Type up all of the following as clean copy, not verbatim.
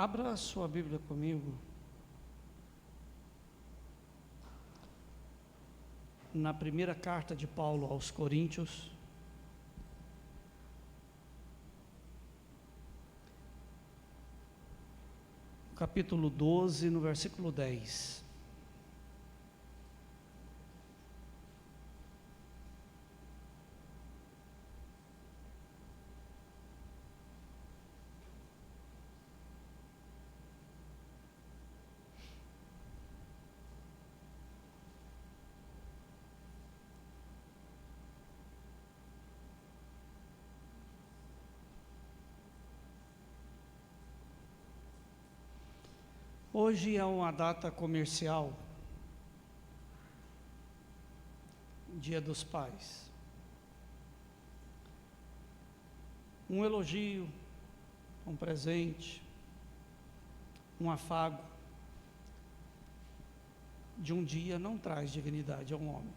Abra a sua Bíblia comigo na primeira carta de Paulo aos Coríntios, capítulo 12, no versículo 10. Hoje é uma data comercial, Dia dos Pais. Um elogio, um presente, um afago de um dia não traz dignidade a um homem.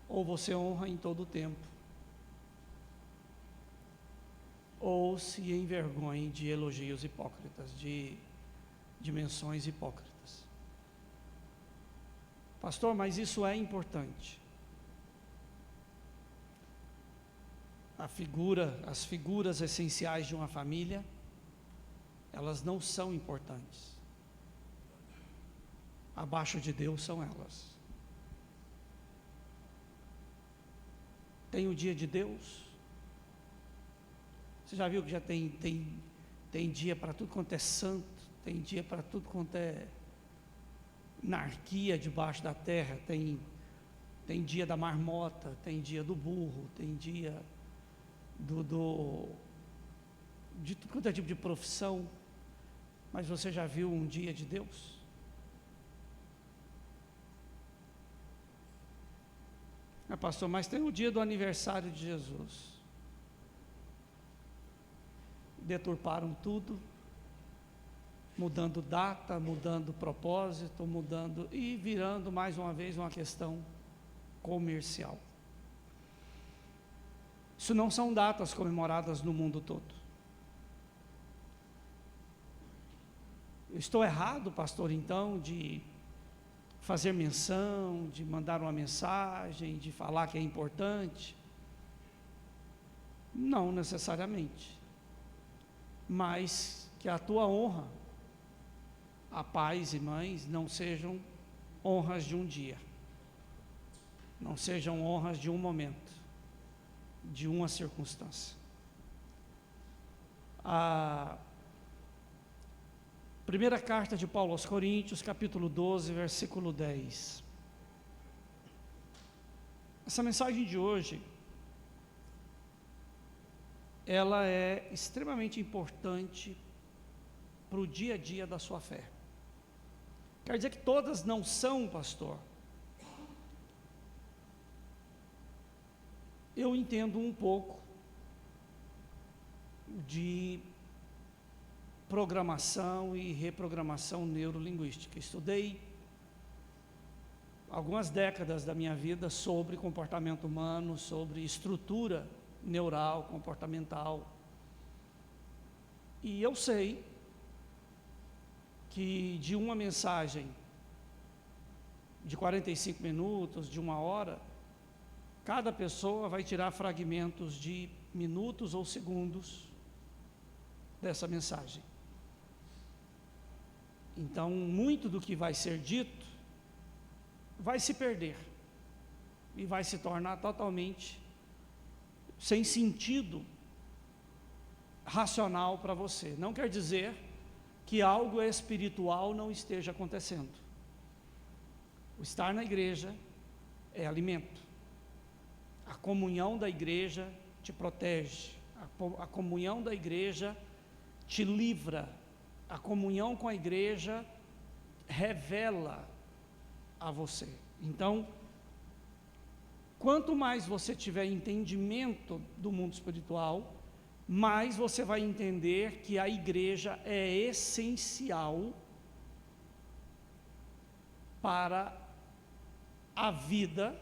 Ou você honra em todo o tempo, ou se envergonhe de elogios hipócritas, de menções hipócritas. Pastor, mas isso é importante. As figuras essenciais de uma família, elas não são importantes. Abaixo de Deus são elas. Tem o dia de Deus. Você já viu que já tem dia para tudo quanto é santo, tem dia para tudo quanto é anarquia debaixo da terra, tem dia da marmota, tem dia do burro, tem dia de tudo quanto é tipo de profissão. Mas você já viu um dia de Deus? Pastor, mas tem o dia do aniversário de Jesus. Deturparam tudo, mudando data, mudando propósito, e virando mais uma vez uma questão comercial. Isso não são datas comemoradas no mundo todo. Eu estou errado, pastor, então, de fazer menção, de mandar uma mensagem, de falar que é importante? Não necessariamente. Mas que a tua honra a pais e mães não sejam honras de um dia, não sejam honras de um momento, de uma circunstância. A primeira carta de Paulo aos Coríntios, capítulo 12, versículo 10. Essa mensagem de hoje, ela é extremamente importante para o dia a dia da sua fé. Quer dizer que todas não são, pastor? Eu entendo um pouco de programação e reprogramação neurolinguística. Estudei algumas décadas da minha vida sobre comportamento humano, sobre estrutura neural, comportamental. E eu sei que de uma mensagem de 45 minutos, de 1 hora, cada pessoa vai tirar fragmentos de minutos ou segundos dessa mensagem. Então, muito do que vai ser dito vai se perder e vai se tornar totalmente sem sentido racional para você. Não quer dizer que algo espiritual não esteja acontecendo. O estar na igreja é alimento. A comunhão da igreja te protege. A comunhão da igreja te livra. A comunhão com a igreja revela a você. Então, quanto mais você tiver entendimento do mundo espiritual, mais você vai entender que a igreja é essencial para a vida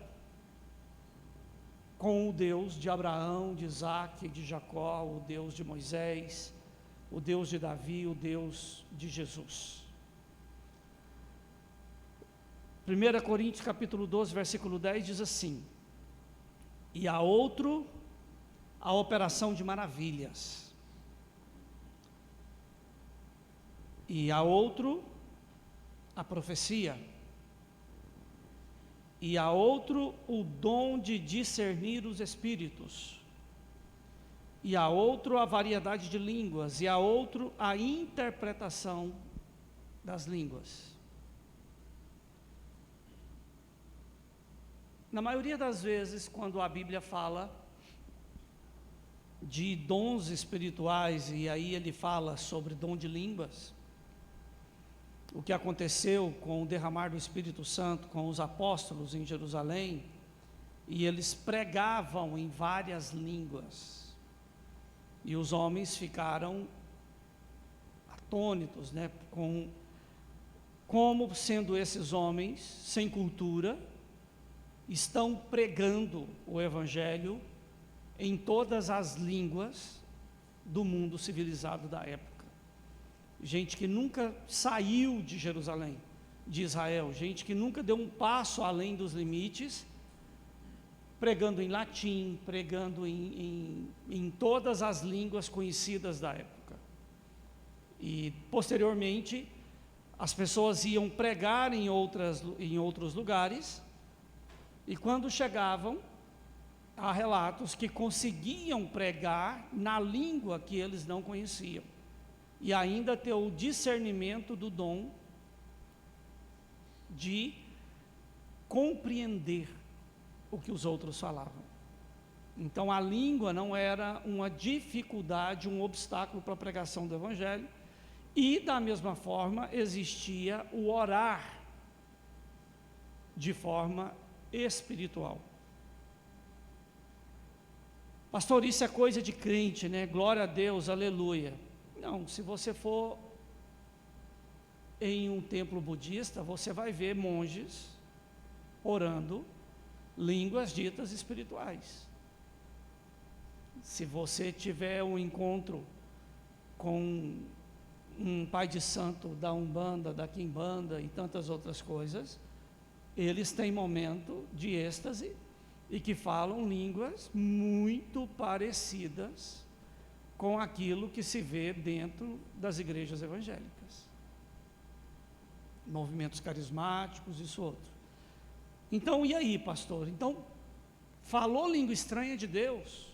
com o Deus de Abraão, de Isaac, de Jacó, o Deus de Moisés, o Deus de Davi, o Deus de Jesus. 1 Coríntios capítulo 12, versículo 10 diz assim: e a outro, a operação de maravilhas, e a outro, a profecia, e a outro, o dom de discernir os espíritos, e a outro, a variedade de línguas, e a outro, a interpretação das línguas. Na maioria das vezes, quando a Bíblia fala de dons espirituais, e aí ele fala sobre dom de línguas, o que aconteceu com o derramar do Espírito Santo com os apóstolos em Jerusalém, e eles pregavam em várias línguas, e os homens ficaram atônitos, como sendo esses homens sem cultura, estão pregando o Evangelho em todas as línguas do mundo civilizado da época. Gente que nunca saiu de Jerusalém, de Israel, gente que nunca deu um passo além dos limites, pregando em latim, pregando em todas as línguas conhecidas da época. E posteriormente, as pessoas iam pregar em outros lugares, e quando chegavam, há relatos que conseguiam pregar na língua que eles não conheciam, e ainda ter o discernimento do dom de compreender o que os outros falavam. Então a língua não era uma dificuldade, um obstáculo para a pregação do Evangelho, e da mesma forma existia o orar de forma espiritual. Pastor, isso é coisa de crente, né? Glória a Deus, aleluia. Não, se você for em um templo budista, você vai ver monges orando línguas ditas espirituais. Se você tiver um encontro com um pai de santo da Umbanda, da Quimbanda e tantas outras coisas, eles têm momento de êxtase e que falam línguas muito parecidas com aquilo que se vê dentro das igrejas evangélicas, movimentos carismáticos, isso outro. Então, e aí, pastor? Então, falou língua estranha de Deus?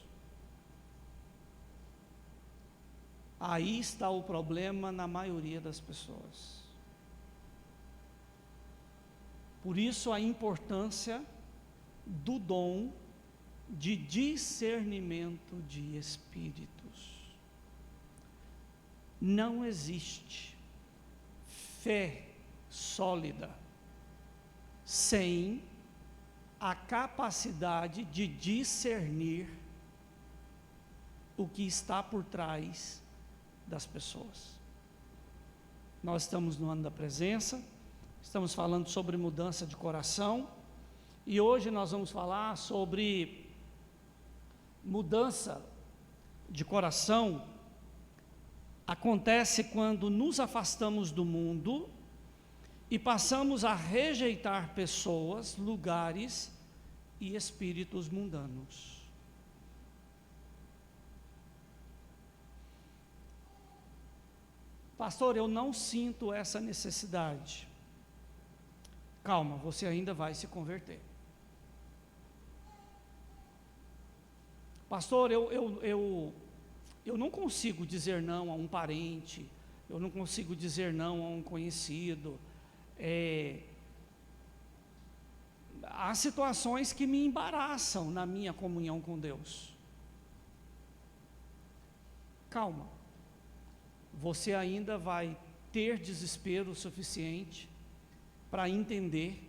Aí está o problema na maioria das pessoas. Por isso a importância do dom de discernimento de espíritos. Não existe fé sólida sem a capacidade de discernir o que está por trás das pessoas. Nós estamos no ano da presença, estamos falando sobre mudança de coração, e hoje nós vamos falar sobre mudança de coração. Acontece quando nos afastamos do mundo e passamos a rejeitar pessoas, lugares e espíritos mundanos. Pastor, eu não sinto essa necessidade. Calma, você ainda vai se converter. Pastor, eu não consigo dizer não a um parente, eu não consigo dizer não a um conhecido. Há situações que me embaraçam na minha comunhão com Deus. Calma, você ainda vai ter desespero suficiente para entender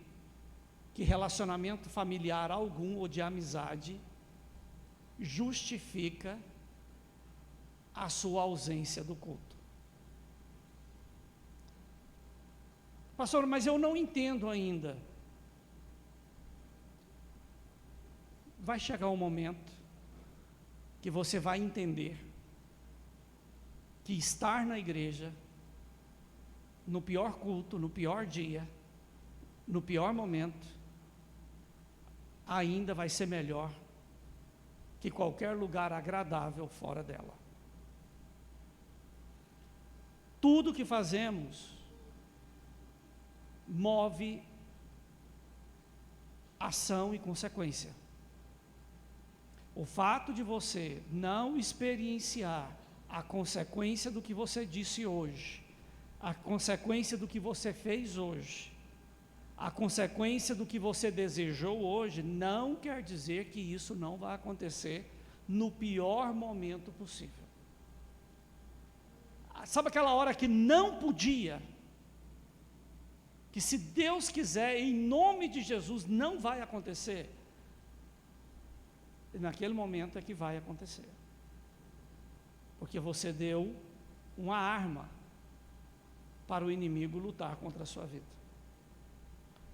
que relacionamento familiar algum ou de amizade justifica a sua ausência do culto. Pastor, mas eu não entendo ainda. vai chegar um momento que você vai entender que estar na igreja, no pior culto, no pior dia, no pior momento, ainda vai ser melhor que qualquer lugar agradável fora dela. Tudo que fazemos move ação e consequência. O fato de você não experienciar a consequência do que você disse hoje, a consequência do que você fez hoje, a consequência do que você desejou hoje, não quer dizer que isso não vai acontecer no pior momento possível. Sabe aquela hora que não podia, que se Deus quiser, em nome de Jesus, não vai acontecer? E naquele momento é que vai acontecer, porque você deu uma arma para o inimigo lutar contra a sua vida.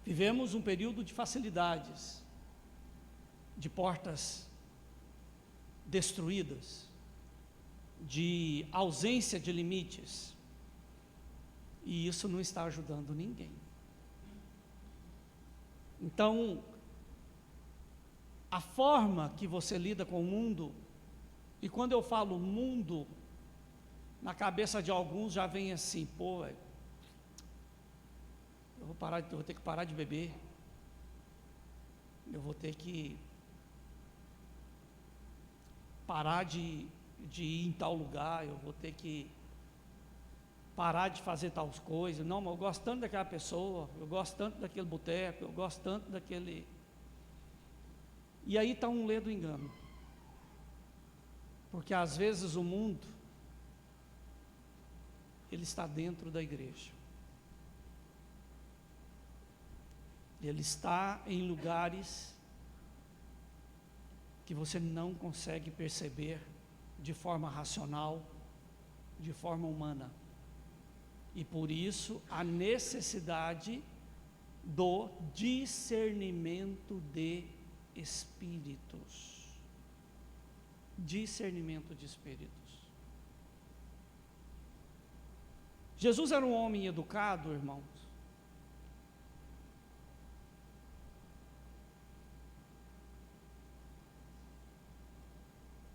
Vivemos um período de facilidades, de portas destruídas, de ausência de limites, e isso não está ajudando ninguém. Então, a forma que você lida com o mundo, e quando eu falo mundo, na cabeça de alguns já vem assim: pô, eu vou ter que parar de beber, eu vou ter que parar de ir em tal lugar, eu vou ter que parar de fazer tais coisas. Não, mas eu gosto tanto daquela pessoa, eu gosto tanto daquele boteco, eu gosto tanto daquele... E aí está um ledo engano, porque às vezes o mundo, ele está dentro da igreja, ele está em lugares que você não consegue perceber de forma racional, de forma humana, e por isso a necessidade do discernimento de espíritos. Discernimento de espíritos. Jesus era um homem educado, irmãos.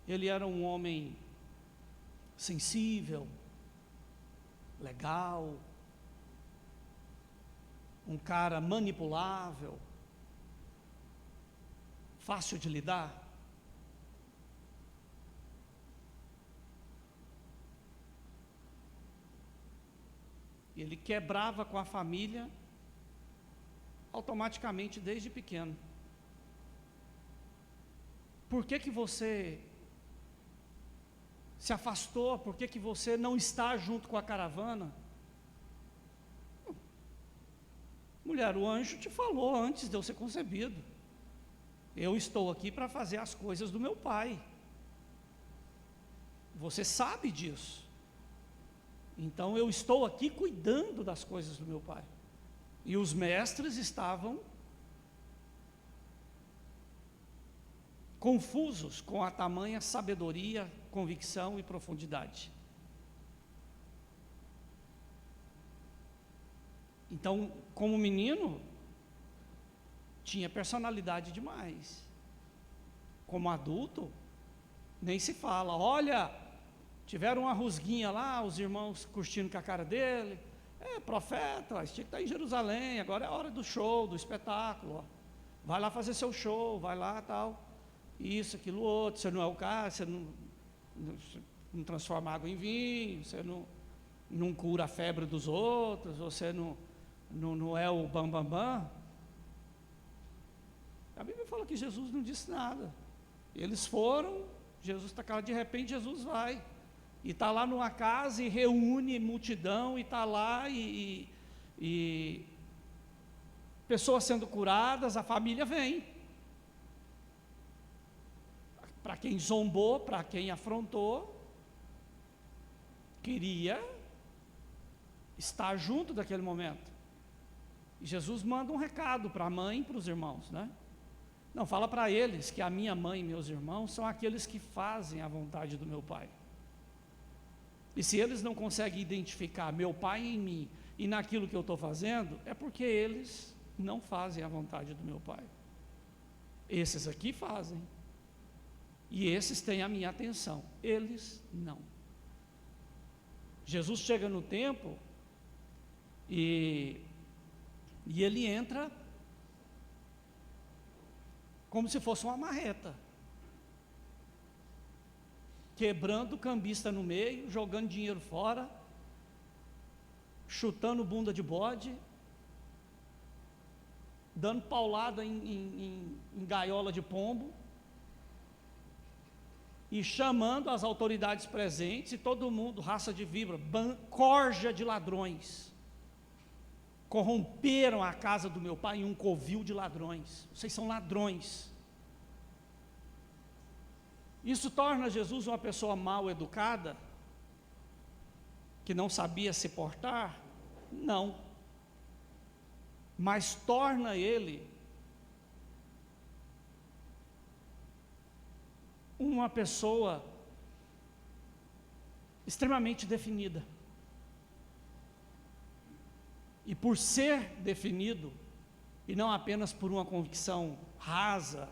Ele era um homem sensível, legal, um cara manipulável, fácil de lidar. Ele quebrava com a família automaticamente desde pequeno. Por que que você se afastou? Por que que você não está junto com a caravana? Mulher, o anjo te falou antes de eu ser concebido: eu estou aqui para fazer as coisas do meu pai. Você sabe disso. Então eu estou aqui cuidando das coisas do meu pai. E os mestres estavam confusos com a tamanha sabedoria, convicção e profundidade. Então, como menino, tinha personalidade demais. Como adulto, nem se fala. Olha, tiveram uma rusguinha lá, os irmãos curtindo com a cara dele. Profeta, tinha que estar em Jerusalém, agora é a hora do show, do espetáculo. Ó. Vai lá fazer seu show, vai lá, tal. Isso, aquilo, outro. Você não é o cara, você não transforma água em vinho, você não cura a febre dos outros, você não é o bambambam. A Bíblia fala que Jesus não disse nada. Eles foram, Jesus está cá, de repente Jesus vai. E está lá numa casa e reúne multidão, e está lá e pessoas sendo curadas, a família vem. Para quem zombou, para quem afrontou, queria estar junto daquele momento. E Jesus manda um recado para a mãe e para os irmãos, né? Não, fala para eles que a minha mãe e meus irmãos são aqueles que fazem a vontade do meu Pai. E se eles não conseguem identificar meu Pai em mim e naquilo que eu estou fazendo, é porque eles não fazem a vontade do meu Pai. Esses aqui fazem. E esses têm a minha atenção. Eles não. Jesus chega no templo e ele entra como se fosse uma marreta, quebrando o cambista no meio, jogando dinheiro fora, chutando bunda de bode, dando paulada em gaiola de pombo, e chamando as autoridades presentes e todo mundo, raça de víbora, corja de ladrões, corromperam a casa do meu pai em um covil de ladrões, vocês são ladrões. Isso torna Jesus uma pessoa mal educada, que não sabia se portar? Não, mas torna ele uma pessoa extremamente definida. E por ser definido, e não apenas por uma convicção rasa,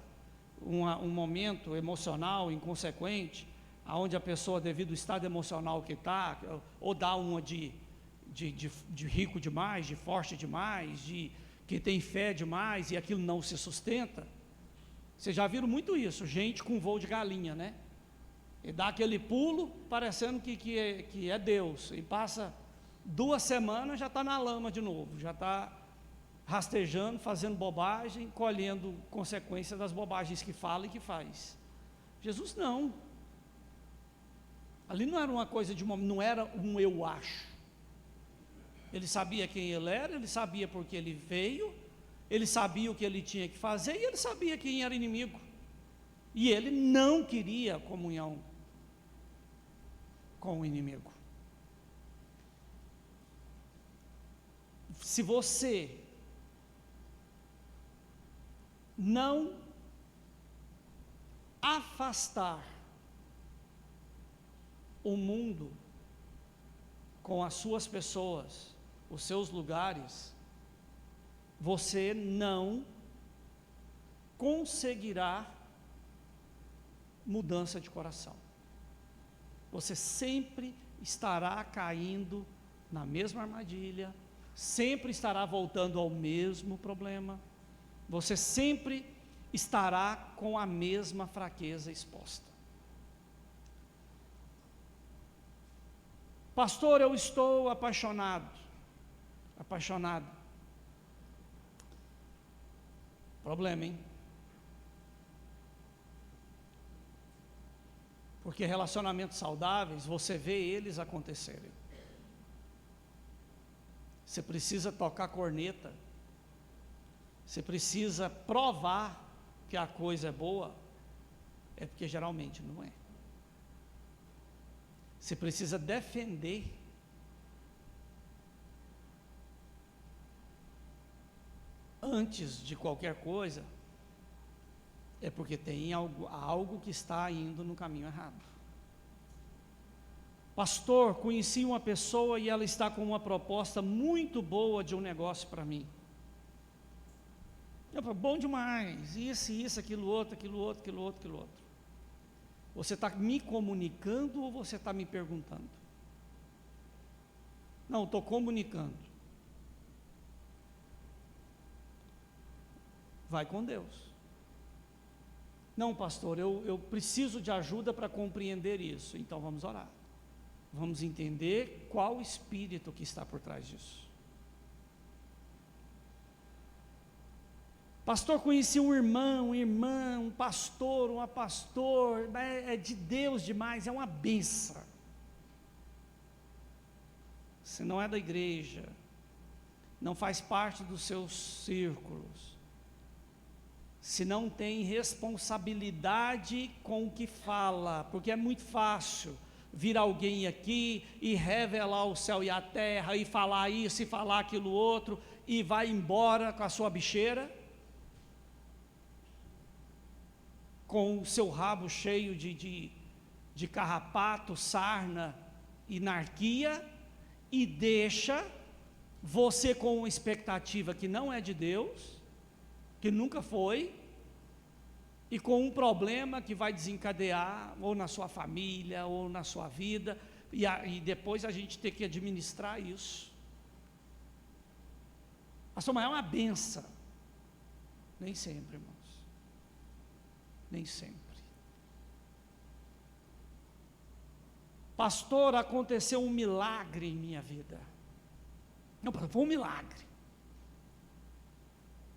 um momento emocional inconsequente, aonde a pessoa, devido ao estado emocional que está, ou dá uma de rico demais, de forte demais, de que tem fé demais, e aquilo não se sustenta. Vocês já viram muito isso, gente com voo de galinha, né? E dá aquele pulo, parecendo que é Deus, e passa 2 semanas, já está na lama de novo, já está rastejando, fazendo bobagem, colhendo consequências das bobagens que fala e que faz. Jesus não. Ali não era uma coisa de momento, não era um eu acho. Ele sabia quem ele era, ele sabia por que ele veio, ele sabia o que ele tinha que fazer e ele sabia quem era inimigo. E ele não queria comunhão com o inimigo. Se você não afastar o mundo com as suas pessoas, os seus lugares, você não conseguirá mudança de coração. Você sempre estará caindo na mesma armadilha, sempre estará voltando ao mesmo problema, você sempre estará com a mesma fraqueza exposta. Pastor, eu estou apaixonado. Problema, hein? Porque relacionamentos saudáveis, você vê eles acontecerem. Você precisa tocar corneta, você precisa provar que a coisa é boa, é porque geralmente não é. Você precisa defender antes de qualquer coisa, é porque tem algo que está indo no caminho errado. Pastor, conheci uma pessoa e ela está com uma proposta muito boa de um negócio para mim. Eu falo, bom demais, isso, aquilo outro. Você está me comunicando ou você está me perguntando? Não, estou comunicando. Vai com Deus. Não, pastor, eu preciso de ajuda para compreender isso. Então vamos orar. Vamos entender qual o espírito que está por trás disso. Pastor, conheci um irmão, um pastor, uma pastor, é de Deus demais, é uma benção. Se não é da igreja, não faz parte dos seus círculos, se não tem responsabilidade com o que fala, porque é muito fácil vir alguém aqui e revelar o céu e a terra, e falar isso e falar aquilo outro, e vai embora com a sua bicheira. com o seu rabo cheio de carrapato, sarna e narquia, e deixa você com uma expectativa que não é de Deus, que nunca foi, e com um problema que vai desencadear ou na sua família, ou na sua vida, e depois a gente ter que administrar isso. Pastor, mas é uma benção. Nem sempre, irmãos. Nem sempre. Pastor, aconteceu um milagre em minha vida. Não, foi um milagre.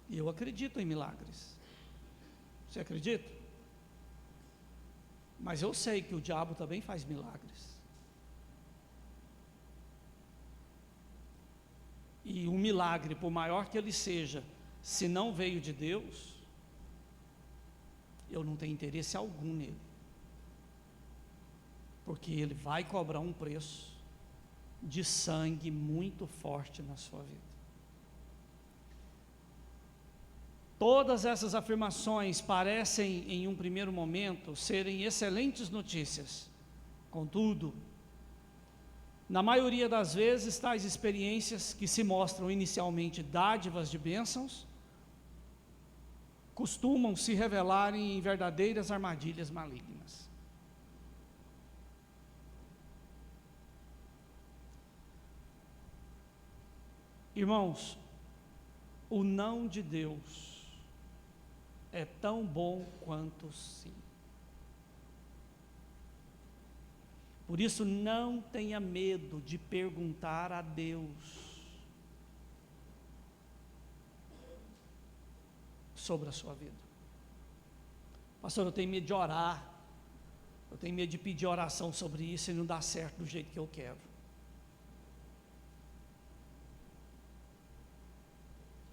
E eu acredito em milagres. Você acredita? Mas eu sei que o diabo também faz milagres. E um milagre, por maior que ele seja, se não veio de Deus, eu não tenho interesse algum nele. Porque ele vai cobrar um preço de sangue muito forte na sua vida. Todas essas afirmações parecem, em um primeiro momento, serem excelentes notícias. Contudo, na maioria das vezes, tais experiências que se mostram inicialmente dádivas de bênçãos, costumam se revelarem em verdadeiras armadilhas malignas. Irmãos, o não de Deus é tão bom quanto sim. Por isso, não tenha medo de perguntar a Deus sobre a sua vida. Pastor, eu tenho medo de orar, eu tenho medo de pedir oração sobre isso e não dá certo do jeito que eu quero.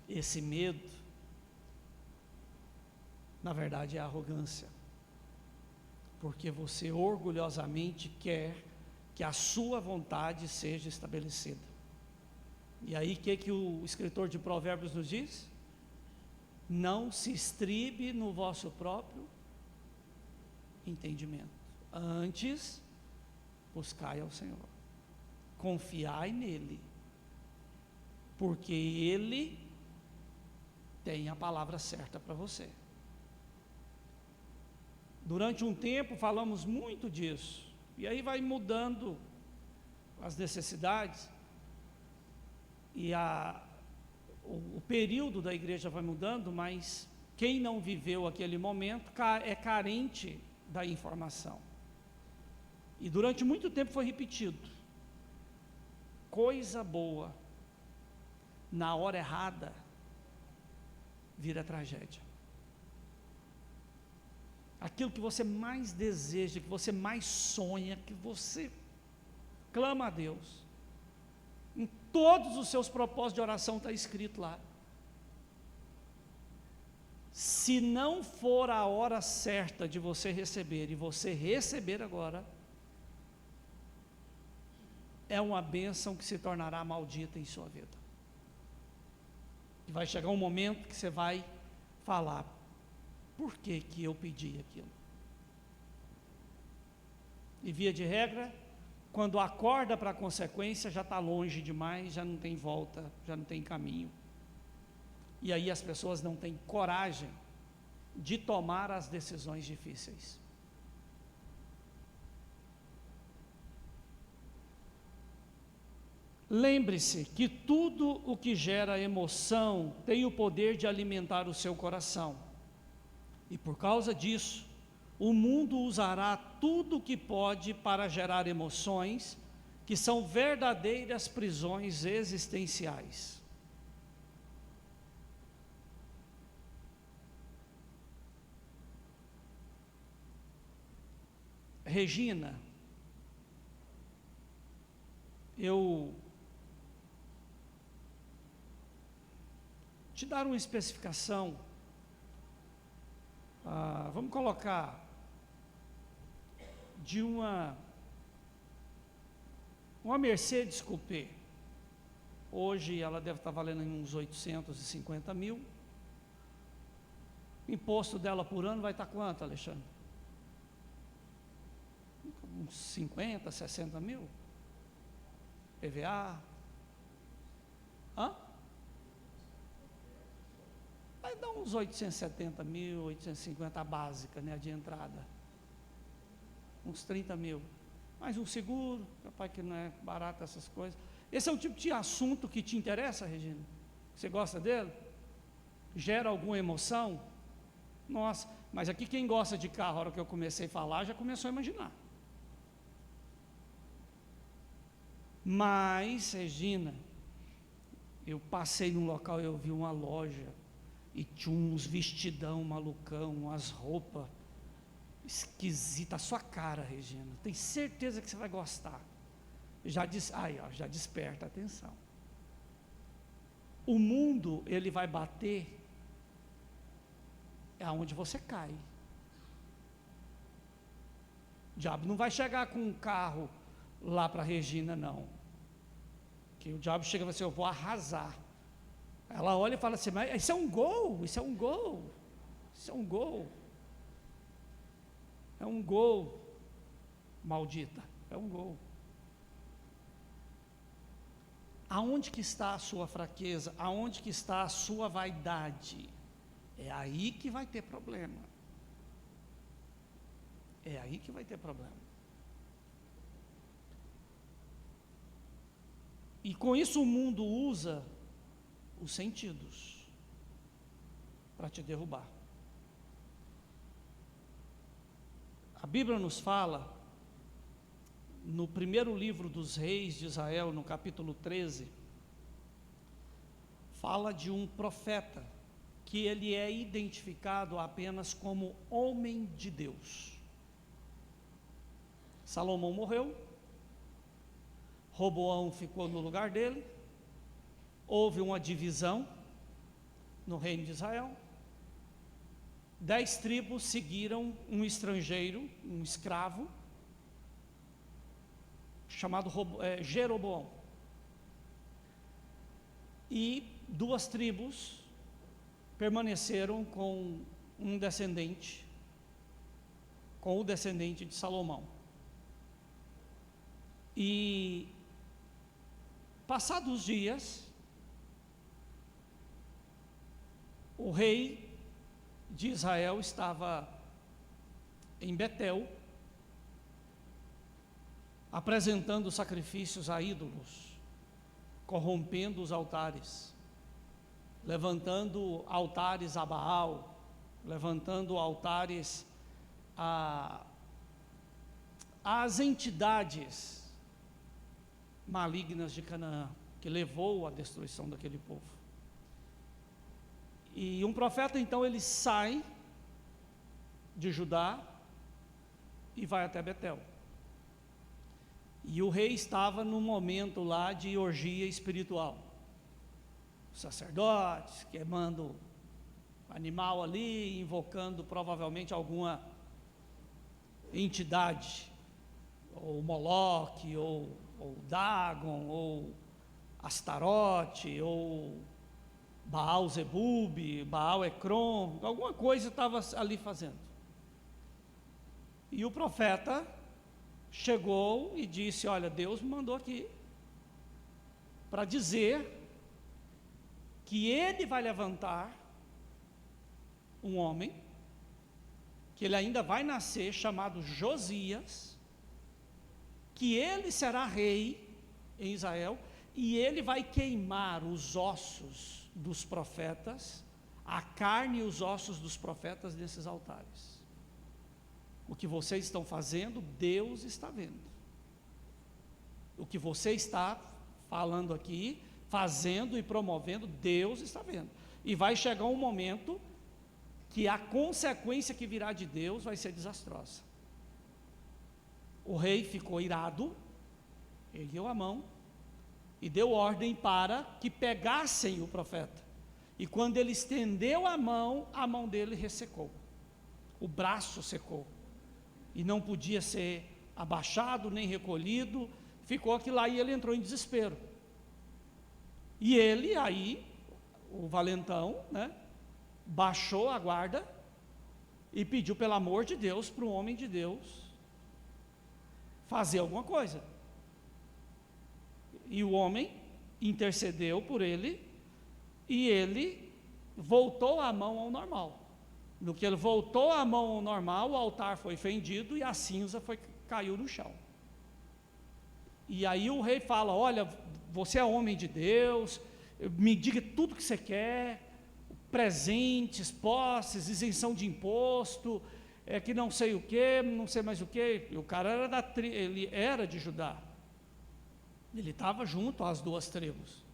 Esse medo, na verdade, é arrogância. Porque você orgulhosamente quer que a sua vontade seja estabelecida. E aí, o que o escritor de Provérbios nos diz? Não se estribe no vosso próprio entendimento. Antes, buscai ao Senhor. Confiai nele. Porque Ele tem a palavra certa para você. Durante um tempo falamos muito disso, e aí vai mudando as necessidades, e o período da igreja vai mudando, mas quem não viveu aquele momento é carente da informação. E durante muito tempo foi repetido: coisa boa, na hora errada, vira tragédia. Aquilo que você mais deseja, que você mais sonha, que você clama a Deus, em todos os seus propósitos de oração está escrito lá. Se não for a hora certa de você receber, e você receber agora, é uma bênção que se tornará maldita em sua vida. E vai chegar um momento que você vai falar: por que que eu pedi aquilo? E via de regra, quando acorda para a consequência, já está longe demais, já não tem volta, já não tem caminho. E aí as pessoas não têm coragem de tomar as decisões difíceis. Lembre-se que tudo o que gera emoção tem o poder de alimentar o seu coração. E por causa disso, o mundo usará tudo o que pode para gerar emoções que são verdadeiras prisões existenciais. Regina, eu te dar uma especificação. Vamos colocar de uma Mercedes Coupé. Hoje ela deve estar valendo uns 850 mil. O imposto dela por ano vai estar quanto, Alexandre? Uns 50, 60 mil? PVA? Vai dar uns 870 mil, 850 a básica, né, de entrada. Uns 30 mil. Mais um seguro, capaz que não é barato essas coisas. Esse é o tipo de assunto que te interessa, Regina? Você gosta dele? Gera alguma emoção? Nossa, mas aqui quem gosta de carro, a hora que eu comecei a falar, já começou a imaginar. Mas, Regina, eu passei num local e eu vi uma loja, e tinha uns vestidão malucão, umas roupas esquisitas, a sua cara, Regina, tenho certeza que você vai gostar. Já desperta a atenção. O mundo, ele vai bater aonde você cai. O diabo não vai chegar com um carro lá para Regina, não. Que o diabo chega e fala assim, eu vou arrasar. Ela olha e fala assim, mas isso é um gol, isso é um gol, isso é um gol. É um gol, maldita, é um gol. Aonde que está a sua fraqueza? Aonde que está a sua vaidade? É aí que vai ter problema. É aí que vai ter problema. E com isso o mundo usa os sentidos para te derrubar. A Bíblia nos fala, no primeiro livro dos reis de Israel, no capítulo 13, fala de um profeta, que ele é identificado apenas como homem de Deus. Salomão morreu, Roboão ficou no lugar dele, houve uma divisão no reino de Israel, 10 tribos seguiram um estrangeiro, um escravo, chamado Jeroboão, e 2 tribos permaneceram com um descendente, com o descendente de Salomão. E passados os dias, o rei de Israel estava em Betel, apresentando sacrifícios a ídolos, corrompendo os altares, levantando altares a Baal, levantando altares às entidades malignas de Canaã, que levou à destruição daquele povo. E um profeta, então, ele sai de Judá e vai até Betel. E o rei estava num momento lá de orgia espiritual. Os sacerdotes queimando animal ali, invocando provavelmente alguma entidade, ou Moloque, ou Dagon, ou Astarote, ou Baal Zebub, Baal Ecrom, alguma coisa estava ali fazendo. E o profeta chegou e disse, olha, Deus me mandou aqui para dizer que ele vai levantar um homem, que ele ainda vai nascer, chamado Josias, que ele será rei em Israel, e ele vai queimar os ossos dos profetas, a carne e os ossos dos profetas nesses altares. O que vocês estão fazendo, Deus está vendo. O que você está falando aqui, fazendo e promovendo, Deus está vendo. E vai chegar um momento que a consequência que virá de Deus vai ser desastrosa. O rei ficou irado, ergueu a mão e deu ordem para que pegassem o profeta. E quando ele estendeu a mão dele ressecou, o braço secou, e não podia ser abaixado nem recolhido, ficou aquilo lá, e ele entrou em desespero. E ele aí, o valentão, né, baixou a guarda e pediu, pelo amor de Deus, para o homem de Deus fazer alguma coisa. E o homem intercedeu por ele, e ele voltou a mão ao normal. No que ele voltou a mão ao normal, o altar foi fendido e a cinza caiu no chão. E aí o rei fala: olha, você é homem de Deus, me diga tudo que você quer, presentes, posses, isenção de imposto, que não sei o que, não sei mais o que. O cara ele era de Judá, ele estava junto às duas tribos.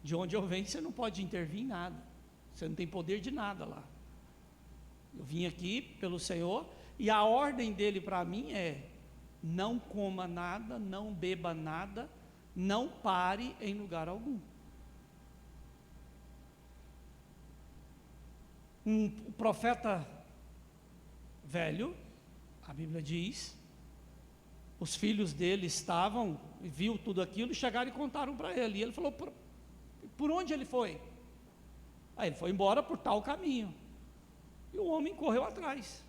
De onde eu venho, você não pode intervir em nada, você não tem poder de nada lá. Eu vim aqui pelo Senhor, e a ordem dele para mim é: não coma nada, não beba nada, não pare em lugar algum. Um profeta velho, a Bíblia diz, os filhos dele estavam, viu tudo aquilo, chegaram e contaram para ele, e ele falou: por onde ele foi? Aí ele foi embora por tal caminho, e o homem correu atrás,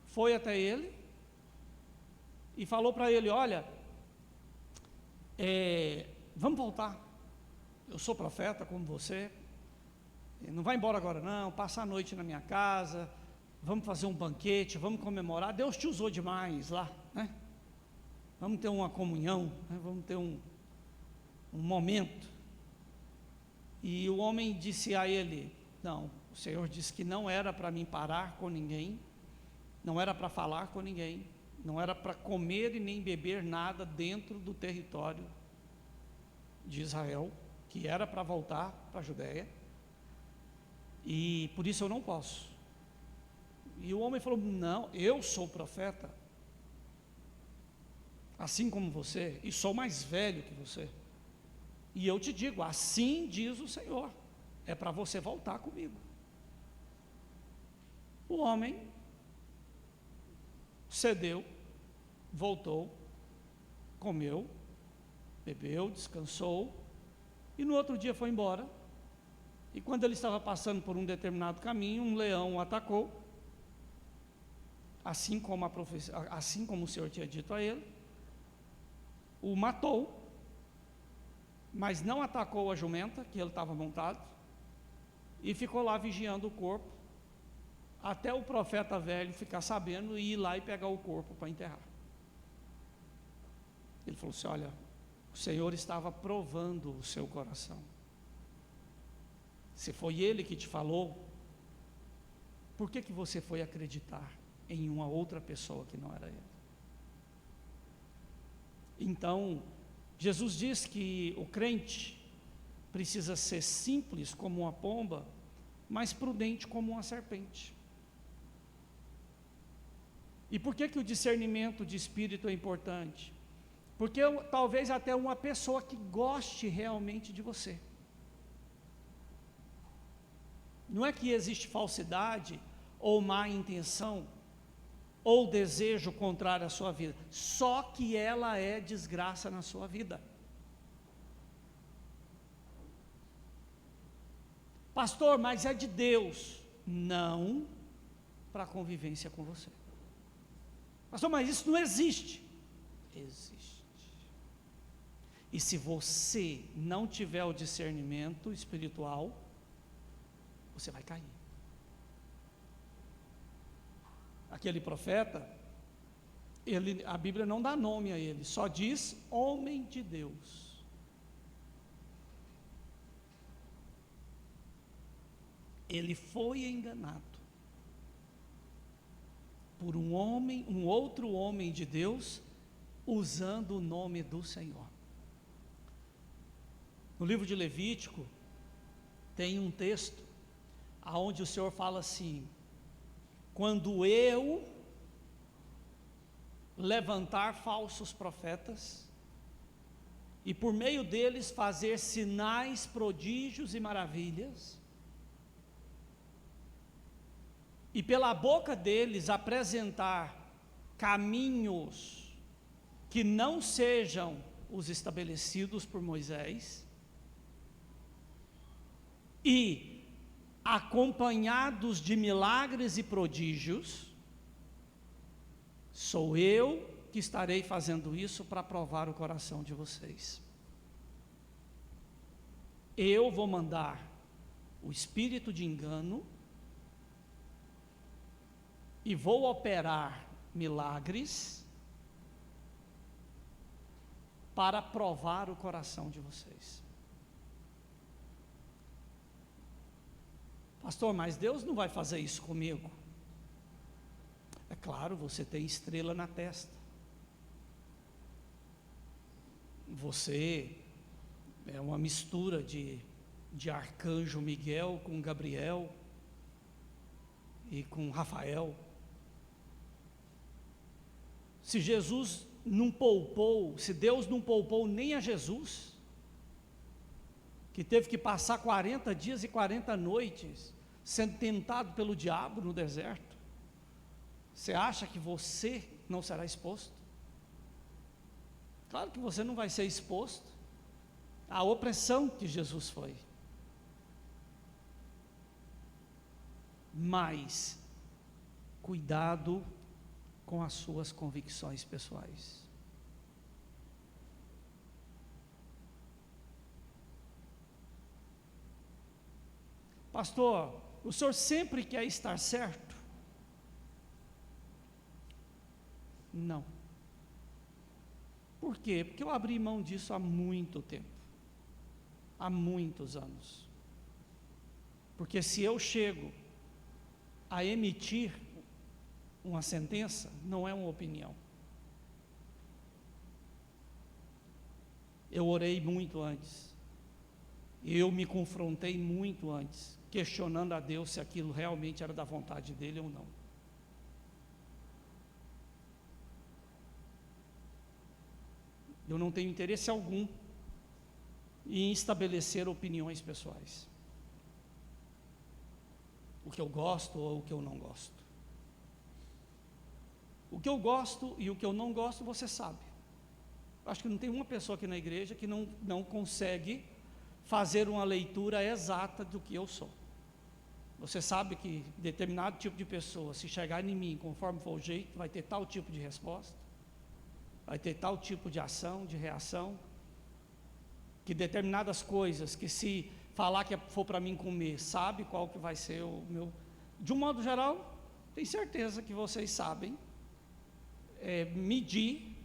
foi até ele, e falou para ele: olha, vamos voltar, eu sou profeta como você, não vai embora agora não, passa a noite na minha casa, vamos fazer um banquete, vamos comemorar, Deus te usou demais lá, né? Vamos ter uma comunhão, né? Vamos ter um momento. E o homem disse a ele: não, o Senhor disse que não era para mim parar com ninguém, não era para falar com ninguém, não era para comer e nem beber nada dentro do território de Israel, que era para voltar para a Judéia, e por isso eu não posso. E o homem falou: não, eu sou profeta, assim como você, e sou mais velho que você, e eu te digo, assim diz o Senhor, é para você voltar comigo. O homem cedeu, voltou, comeu, bebeu, descansou, e no outro dia foi embora. E quando ele estava passando por um determinado caminho, um leão o atacou, assim como o Senhor tinha dito a ele, o matou, mas não atacou a jumenta que ele estava montado, e ficou lá vigiando o corpo, até o profeta velho ficar sabendo e ir lá e pegar o corpo para enterrar. Ele falou assim: olha, o Senhor estava provando o seu coração. Se foi Ele que te falou, por que você foi acreditar em uma outra pessoa que não era Ele? Então, Jesus diz que o crente precisa ser simples como uma pomba, mas prudente como uma serpente. E por que o discernimento de espírito é importante? Porque talvez até uma pessoa que goste realmente de você. Não é que existe falsidade, ou má intenção, ou desejo contrário à sua vida, só que ela é desgraça na sua vida. Pastor, mas é de Deus. Não para a convivência com você. Pastor, mas isso não existe. Existe. E se você não tiver o discernimento espiritual, você vai cair. Aquele profeta, a Bíblia não dá nome a ele, só diz homem de Deus. Ele foi enganado por um outro homem de Deus, usando o nome do Senhor. No livro de Levítico, tem um texto, onde o Senhor fala assim: quando eu levantar falsos profetas, e por meio deles fazer sinais, prodígios e maravilhas, e pela boca deles apresentar caminhos que não sejam os estabelecidos por Moisés, e acompanhados de milagres e prodígios, sou eu que estarei fazendo isso para provar o coração de vocês. Eu vou mandar o espírito de engano e vou operar milagres para provar o coração de vocês. Pastor, mas Deus não vai fazer isso comigo. É claro, você tem estrela na testa. Você é uma mistura de arcanjo Miguel com Gabriel e com Rafael. Se Jesus não poupou, se Deus não poupou nem a Jesus, que teve que passar 40 dias e 40 noites sendo tentado pelo diabo no deserto, você acha que você não será exposto? Claro que você não vai ser exposto à opressão que Jesus foi. Mas cuidado com as suas convicções pessoais. Pastor, o senhor sempre quer estar certo? Não. Por quê? Porque eu abri mão disso há muito tempo, há muitos anos. Porque se eu chego a emitir uma sentença, não é uma opinião. Eu orei muito antes, eu me confrontei muito antes, questionando a Deus se aquilo realmente era da vontade dele ou não. Eu não tenho interesse algum em estabelecer opiniões pessoais. O que eu gosto ou o que eu não gosto. O que eu gosto e o que eu não gosto, você sabe. Acho que não tem uma pessoa aqui na igreja que não consegue fazer uma leitura exata do que eu sou. Você sabe que determinado tipo de pessoa, se chegar em mim, conforme for o jeito, vai ter tal tipo de resposta, vai ter tal tipo de ação, de reação, que determinadas coisas, que se falar que for para mim comer, sabe qual que vai ser o meu... De um modo geral, tenho certeza que vocês sabem medir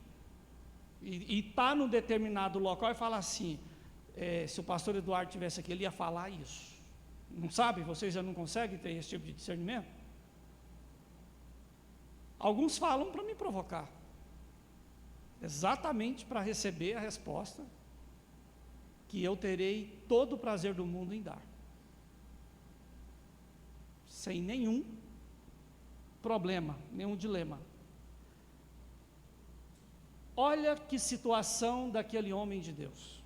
e estar num determinado local e falar assim, se o pastor Eduardo tivesse aqui, ele ia falar isso. Não sabe? Vocês já não conseguem ter esse tipo de discernimento? Alguns falam para me provocar, exatamente para receber a resposta que eu terei todo o prazer do mundo em dar, sem nenhum problema, nenhum dilema. Olha que situação daquele homem de Deus.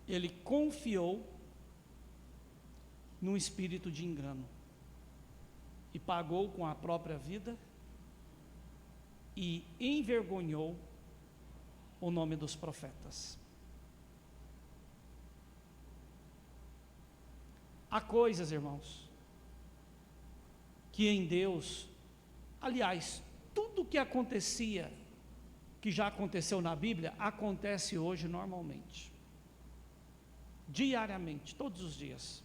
Ele confiou num espírito de engano e pagou com a própria vida e envergonhou o nome dos profetas. Há coisas, irmãos, que em Deus, aliás, tudo que acontecia, que já aconteceu na Bíblia, acontece hoje normalmente. Diariamente, todos os dias,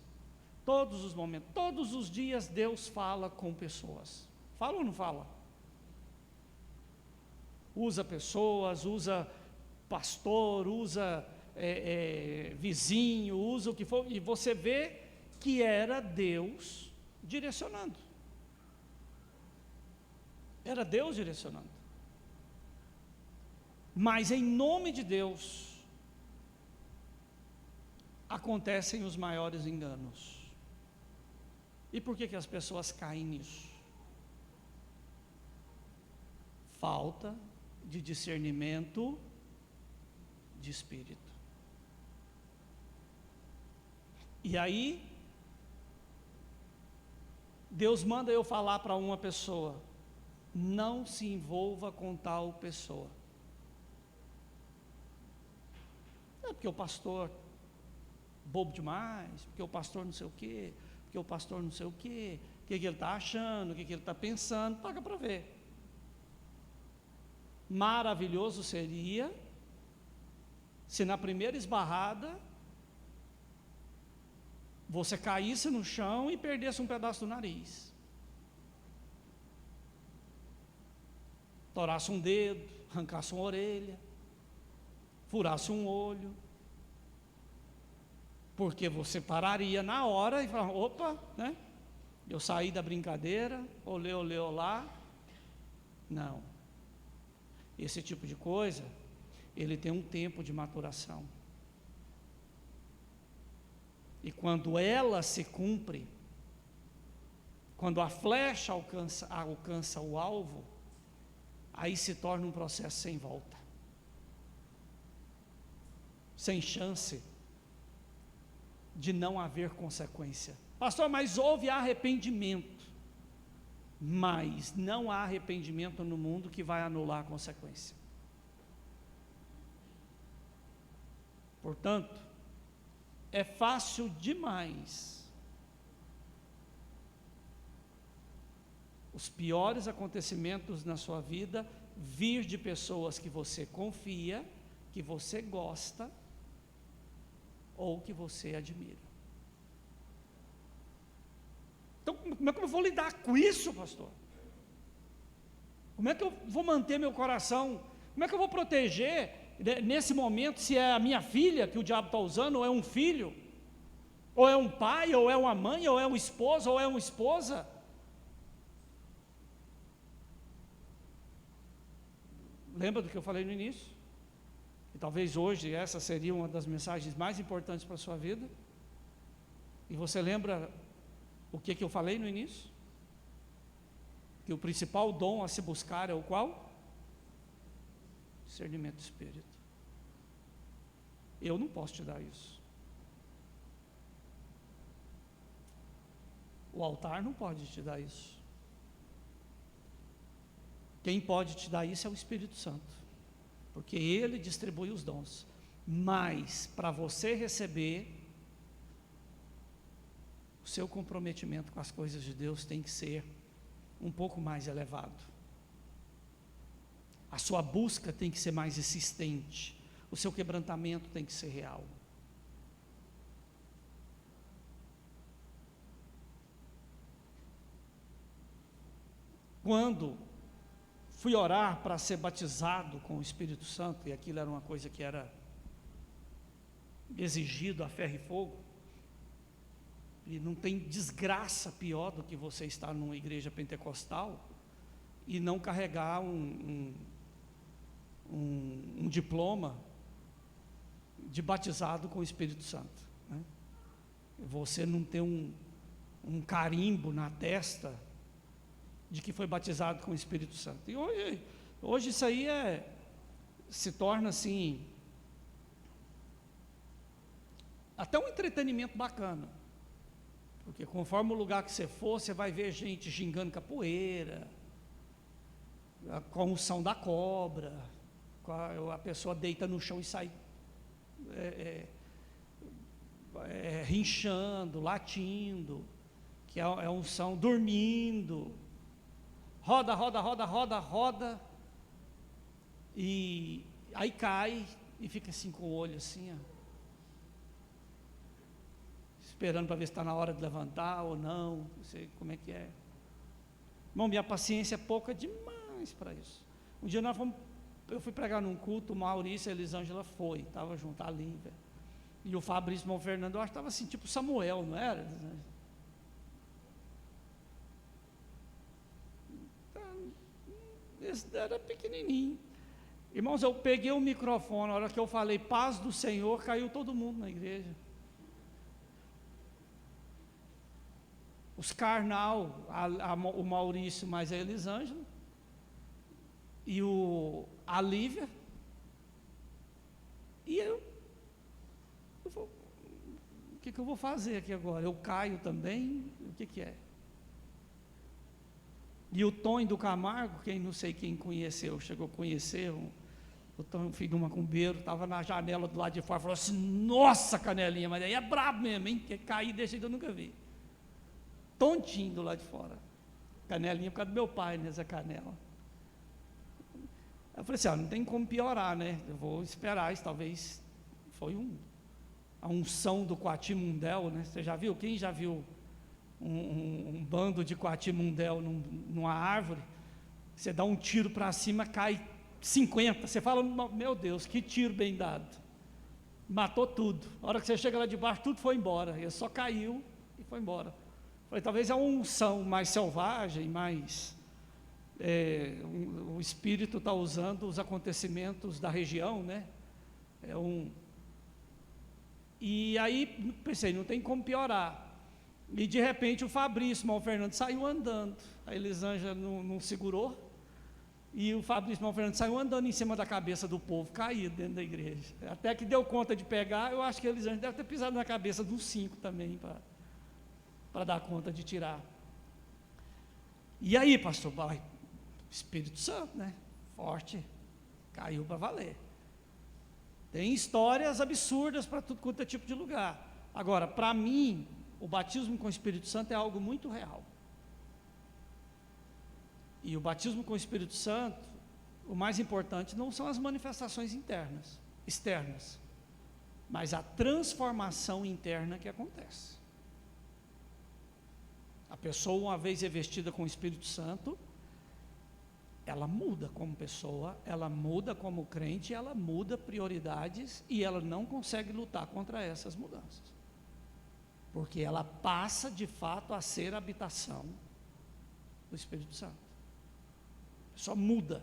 todos os momentos, todos os dias Deus fala com pessoas. Fala ou não fala? Usa pessoas, usa pastor, usa vizinho, usa o que for, e você vê que era Deus direcionando. Era Deus direcionando. Mas em nome de Deus, acontecem os maiores enganos. E por que as pessoas caem nisso? Falta de discernimento de espírito. E aí, Deus manda eu falar para uma pessoa: não se envolva com tal pessoa. porque o pastor bobo demais, porque o pastor não sei o quê, porque o pastor não sei o quê, o que ele está achando, o que ele está pensando, paga para ver. Maravilhoso seria se na primeira esbarrada você caísse no chão e perdesse um pedaço do nariz, torasse um dedo, arrancasse uma orelha, furasse um olho, porque você pararia na hora e falaria, opa, né? Eu saí da brincadeira, olê, olá. Não. Esse tipo de coisa, ele tem um tempo de maturação. E quando ela se cumpre, quando a flecha alcança o alvo, aí se torna um processo sem volta, sem chance de não haver consequência. Pastor, mas houve arrependimento. Mas não há arrependimento no mundo que vai anular a consequência. Portanto, é fácil demais os piores acontecimentos na sua vida vir de pessoas que você confia, que você gosta ou que você admira. Então, como é que eu vou lidar com isso, pastor? Como é que eu vou manter meu coração? Como é que eu vou proteger nesse momento, se é a minha filha que o diabo está usando, ou é um filho, ou é um pai, ou é uma mãe, ou é um esposo, ou é uma esposa? Lembra do que eu falei no início? E talvez hoje essa seria uma das mensagens mais importantes para a sua vida. E você lembra o que eu falei no início? Que o principal dom a se buscar é o qual? Discernimento do Espírito. Eu não posso te dar isso. O altar não pode te dar isso. Quem pode te dar isso é o Espírito Santo, porque ele distribui os dons. Mas para você receber, o seu comprometimento com as coisas de Deus tem que ser um pouco mais elevado. A sua busca tem que ser mais insistente. O seu quebrantamento tem que ser real. Quando fui orar para ser batizado com o Espírito Santo, e aquilo era uma coisa que era exigido a ferro e fogo, e não tem desgraça pior do que você estar numa igreja pentecostal e não carregar um diploma de batizado com o Espírito Santo, né? Você não ter um carimbo na testa de que foi batizado com o Espírito Santo. E hoje isso aí se torna assim até um entretenimento bacana, porque conforme o lugar que você for, você vai ver gente gingando capoeira, com a unção da cobra, a pessoa deita no chão e sai rinchando, latindo, que é a unção, dormindo, roda, e aí cai e fica assim com o olho assim, esperando para ver se está na hora de levantar ou não, não sei como é que é. Irmão, minha paciência é pouca demais para isso. Um dia eu fui pregar num culto, o Maurício e a Elisângela estava junto ali, velho. E o Fabrício e o Fernando, eu acho que estava assim, tipo Samuel, não era? Esse era pequenininho. Irmãos, eu peguei o microfone, na hora que eu falei paz do Senhor, caiu todo mundo na igreja. Os carnal, o Maurício mais a Elisângela, e a Lívia, e o que eu vou fazer aqui agora? Eu caio também? O que é? E o Tony do Camargo, quem não sei quem conheceu, chegou a conhecer, o filho de um macumbeiro, estava na janela do lado de fora, falou assim, nossa, Canelinha, mas aí é brabo mesmo, hein, que cair desse jeito eu nunca vi. Tontinho do lado de fora. Canelinha por causa do meu pai, né, Zé Canela. Eu falei assim, não tem como piorar, né, eu vou esperar, isso talvez foi a unção do Quatimundel, né, você já viu? Quem já viu um bando de Quatimundel numa árvore? Você dá um tiro para cima, cai 50, você fala, meu Deus, que tiro bem dado, matou tudo. A hora que você chega lá de baixo, tudo foi embora, ele só caiu e foi embora. Falei, talvez é uma unção mais selvagem, mais o Espírito está usando os acontecimentos da região, né? E aí pensei, não tem como piorar. E de repente o Fabrício, o Fernando saiu andando, a Elisângela não segurou, e o Fabrício e o Fernando saiu andando em cima da cabeça do povo, caído dentro da igreja. Até que deu conta de pegar, eu acho que a Elisângela deve ter pisado na cabeça dos 5 também, para dar conta de tirar. E aí, pastor, Espírito Santo, né? Forte, caiu para valer. Tem histórias absurdas para tudo quanto é tipo de lugar. Agora, para mim, o batismo com o Espírito Santo é algo muito real. E o batismo com o Espírito Santo, o mais importante não são as manifestações externas, mas a transformação interna que acontece. A pessoa, uma vez revestida com o Espírito Santo, ela muda como pessoa, ela muda como crente, ela muda prioridades e ela não consegue lutar contra essas mudanças. Porque ela passa de fato a ser a habitação do Espírito Santo. Só muda.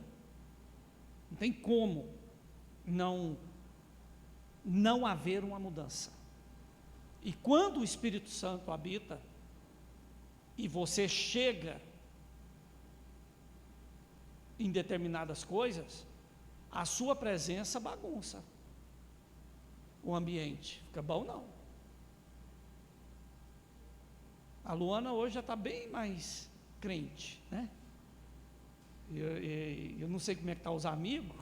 Não tem como não haver uma mudança. E quando o Espírito Santo habita, e você chega em determinadas coisas, a sua presença bagunça o ambiente. Fica bom não. A Luana hoje já está bem mais crente, né? Eu não sei como é que estão os amigos,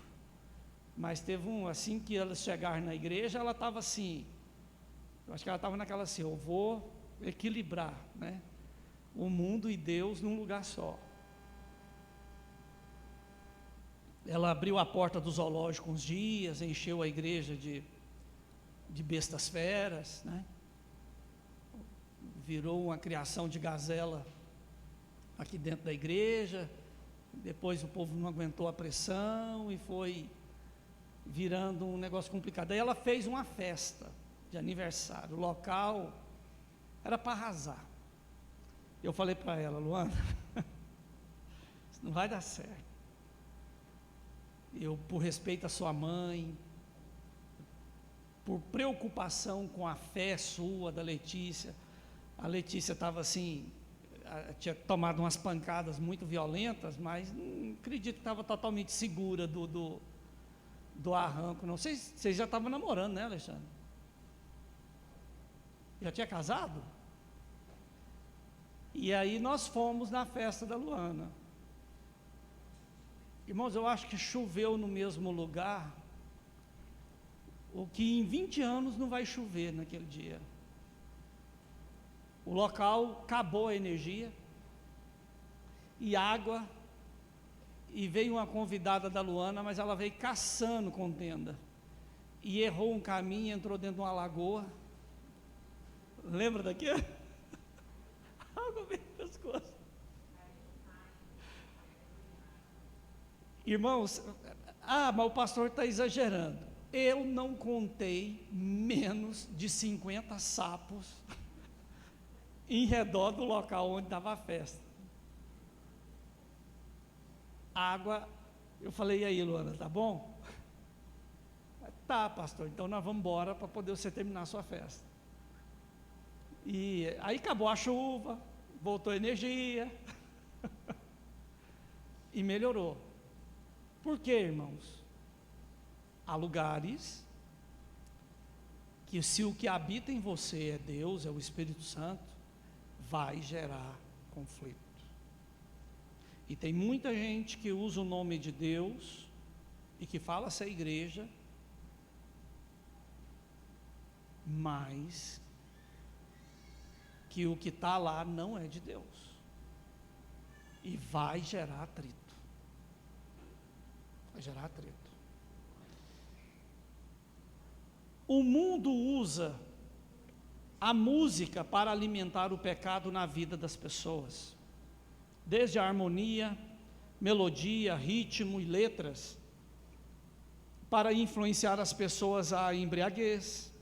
mas teve assim que elas chegaram na igreja, ela estava assim, eu acho que ela estava naquela assim, eu vou equilibrar, né? O mundo e Deus num lugar só. Ela abriu a porta do zoológico uns dias, encheu a igreja de bestas feras, né? Virou uma criação de gazela aqui dentro da igreja. Depois o povo não aguentou a pressão e foi virando um negócio complicado. Aí ela fez uma festa de aniversário, o local era para arrasar. Eu falei para ela, Luana, isso não vai dar certo. Eu, por respeito à sua mãe, por preocupação com a fé sua, da Letícia, a Letícia estava assim, tinha tomado umas pancadas muito violentas, mas não acredito que estava totalmente segura do arranco, não sei, vocês já estavam namorando, né, Alexandre? Já tinha casado? E aí nós fomos na festa da Luana. Irmãos, eu acho que choveu no mesmo lugar, o que em 20 anos não vai chover naquele dia. O local acabou a energia e água, e veio uma convidada da Luana, mas ela veio caçando contenda, e errou um caminho e entrou dentro de uma lagoa. Lembra daquilo? Água veio no pescoço. Irmãos, mas o pastor está exagerando. Eu não contei menos de 50 sapos em redor do local onde estava a festa. Água, eu falei, e aí, Luana, tá bom? Tá, pastor, então nós vamos embora para poder você terminar a sua festa. E aí acabou a chuva, voltou a energia e melhorou. Por quê, irmãos? Há lugares que, se o que habita em você é Deus, é o Espírito Santo, vai gerar conflito. E tem muita gente que usa o nome de Deus e que fala ser igreja, mas que o que está lá não é de Deus, e vai gerar atrito. Vai gerar atrito. O mundo usa a música para alimentar o pecado na vida das pessoas, desde a harmonia, melodia, ritmo e letras, para influenciar as pessoas à embriaguez,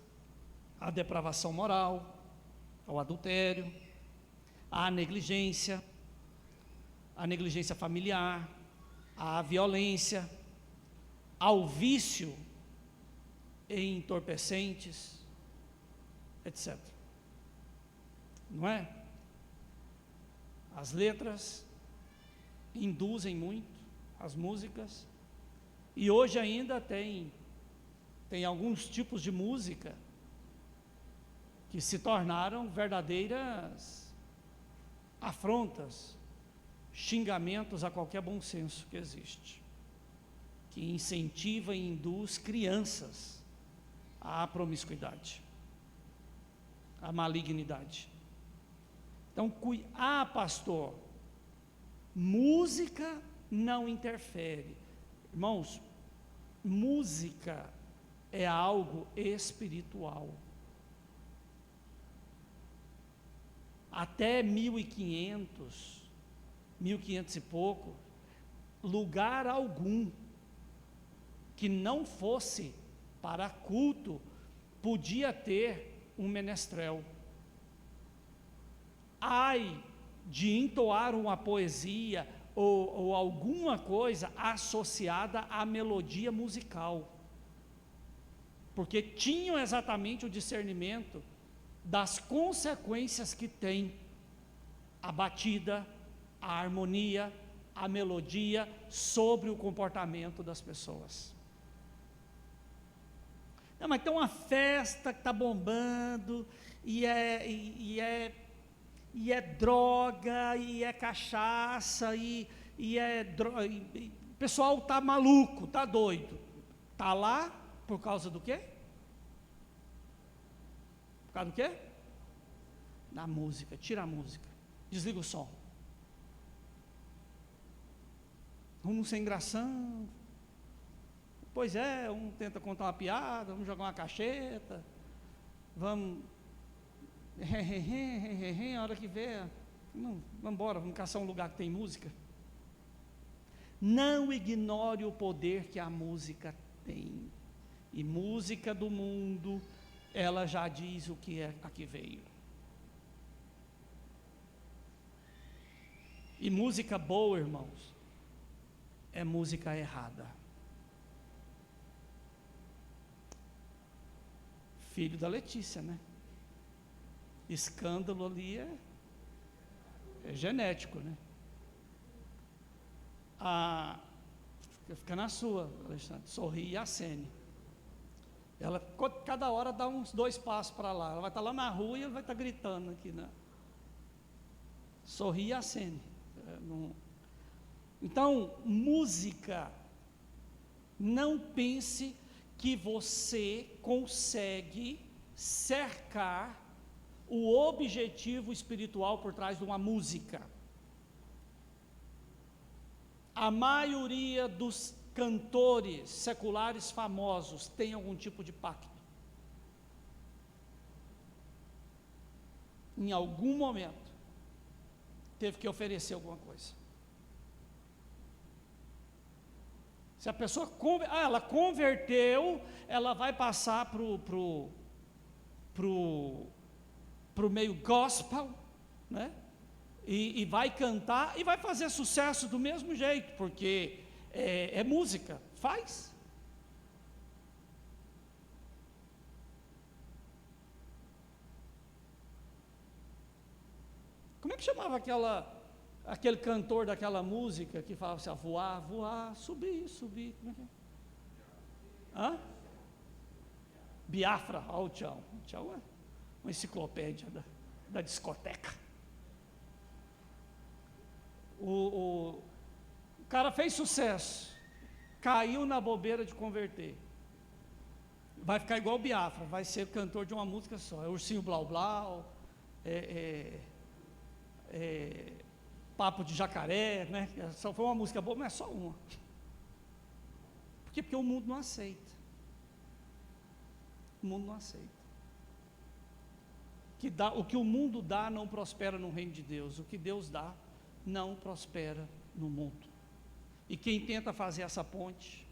à depravação moral, ao adultério, à negligência familiar, à violência, ao vício em entorpecentes, etc. Não é? As letras induzem muito, as músicas, e hoje ainda tem alguns tipos de música que se tornaram verdadeiras afrontas, xingamentos a qualquer bom senso que existe, que incentiva e induz crianças à promiscuidade, à malignidade. Então, pastor, música não interfere. Irmãos, música é algo espiritual. Até 1500 e pouco, lugar algum que não fosse para culto podia ter um menestrel. Ai de entoar uma poesia ou alguma coisa associada à melodia musical, porque tinham exatamente o discernimento das consequências que tem a batida, a harmonia, a melodia sobre o comportamento das pessoas. Não, mas tem uma festa que está bombando, e é droga, e é cachaça, o pessoal está maluco, está doido. Está lá por causa do quê? Por causa do quê? Da música. Tira a música, desliga o som. Vamos sem gração. Pois é, um tenta contar uma piada, vamos jogar uma cacheta, vamos a hora que vê, vamos embora, vamos caçar um lugar que tem música. Não ignore o poder que a música tem. E música do mundo, ela já diz o que é a que veio. E música boa, irmãos, é música errada. Filho da Letícia, né? Escândalo ali é genético, né? Fica na sua, Alexandre. Sorri e acene. Ela, cada hora, dá uns 2 passos para lá. Ela vai estar lá na rua e ele vai estar gritando aqui, né? Sorri e acene. Então, música, não pense que você consegue cercar o objetivo espiritual por trás de uma música. A maioria dos cantores seculares famosos tem algum tipo de pacto. Em algum momento, teve que oferecer alguma coisa. Se a pessoa ela converteu, ela vai passar pro meio gospel, né? E vai cantar e vai fazer sucesso do mesmo jeito, porque é música, faz. Como é que chamava aquele cantor daquela música que falava assim, voar, voar, subir, subir, como é que é? Hã? Biafra, ó, o Tchau é uma enciclopédia da discoteca. O cara fez sucesso, caiu na bobeira de converter, vai ficar igual o Biafra, vai ser cantor de uma música só, é Ursinho Blau Blau, Papo de Jacaré, né? Só foi uma música boa, mas é só uma. Por quê? Porque o mundo não aceita. O mundo não aceita. O que o mundo dá não prospera no reino de Deus. O que Deus dá não prospera no mundo. E quem tenta fazer essa ponte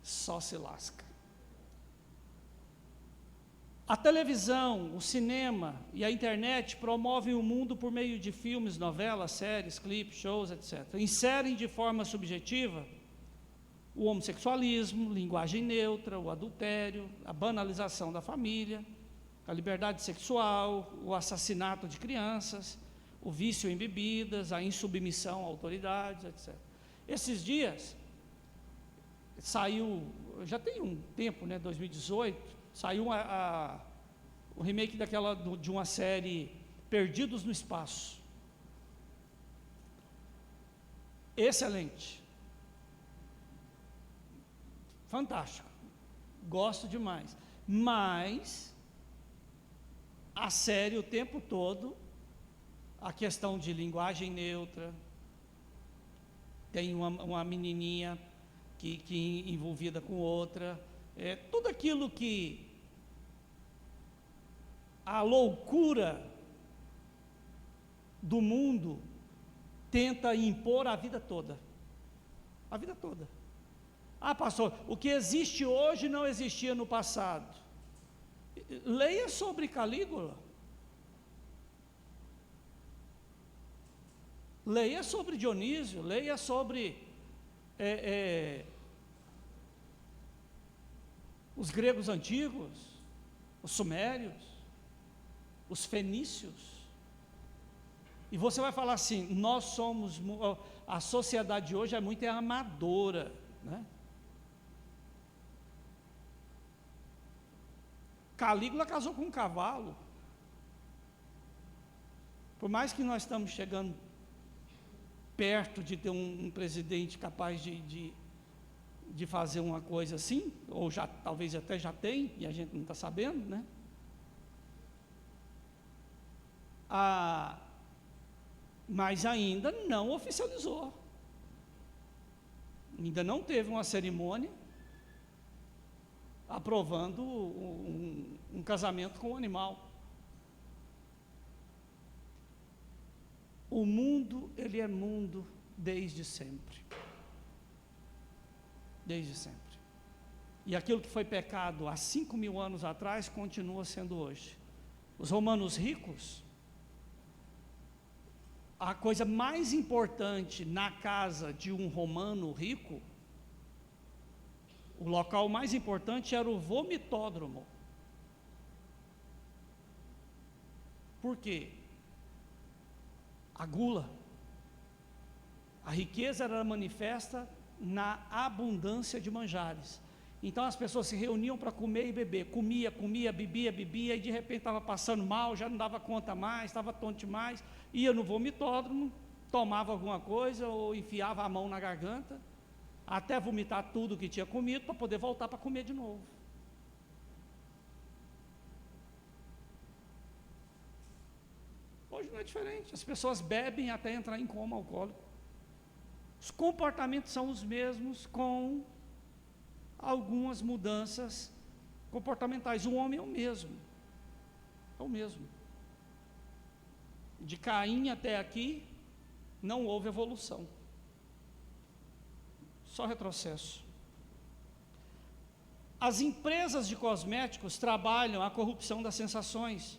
só se lasca. A televisão, o cinema e a internet promovem o mundo por meio de filmes, novelas, séries, clipes, shows, etc. Inserem de forma subjetiva o homossexualismo, linguagem neutra, o adultério, a banalização da família, a liberdade sexual, o assassinato de crianças, o vício em bebidas, a insubmissão a autoridades, etc. Esses dias, saiu, já tem um tempo, 2018, saiu o remake de uma série Perdidos no Espaço. Excelente. Fantástico. Gosto demais. Mas a série o tempo todo, a questão de linguagem neutra, tem uma menininha que envolvida com outra, tudo aquilo que a loucura do mundo tenta impor a vida toda. A vida toda. Ah, pastor, o que existe hoje não existia no passado. Leia sobre Calígula. Leia sobre Dionísio, leia sobre os gregos antigos, os sumérios, os fenícios. E você vai falar assim, a sociedade de hoje é muito amadora, né? Calígula casou com um cavalo. Por mais que nós estamos chegando perto de ter um presidente capaz de fazer uma coisa assim, ou talvez até já tem, e a gente não está sabendo, né? Mas ainda não oficializou. Ainda não teve uma cerimônia aprovando um casamento com um animal. O mundo, ele é mundo desde sempre. Desde sempre. E aquilo que foi pecado há 5.000 anos atrás, continua sendo hoje. Os romanos ricos, a coisa mais importante na casa de um romano rico, o local mais importante era o vomitódromo. Por quê? A gula. A riqueza era manifesta na abundância de manjares. Então as pessoas se reuniam para comer e beber. Comia, bebia, e de repente estava passando mal, já não dava conta mais, estava tonto demais, ia no vomitódromo, tomava alguma coisa ou enfiava a mão na garganta, até vomitar tudo que tinha comido, para poder voltar para comer de novo. Hoje não é diferente, as pessoas bebem até entrar em coma alcoólico. Os comportamentos são os mesmos, com algumas mudanças comportamentais. O homem é o mesmo. É o mesmo. De Caim até aqui, não houve evolução. Só retrocesso. As empresas de cosméticos trabalham a corrupção das sensações,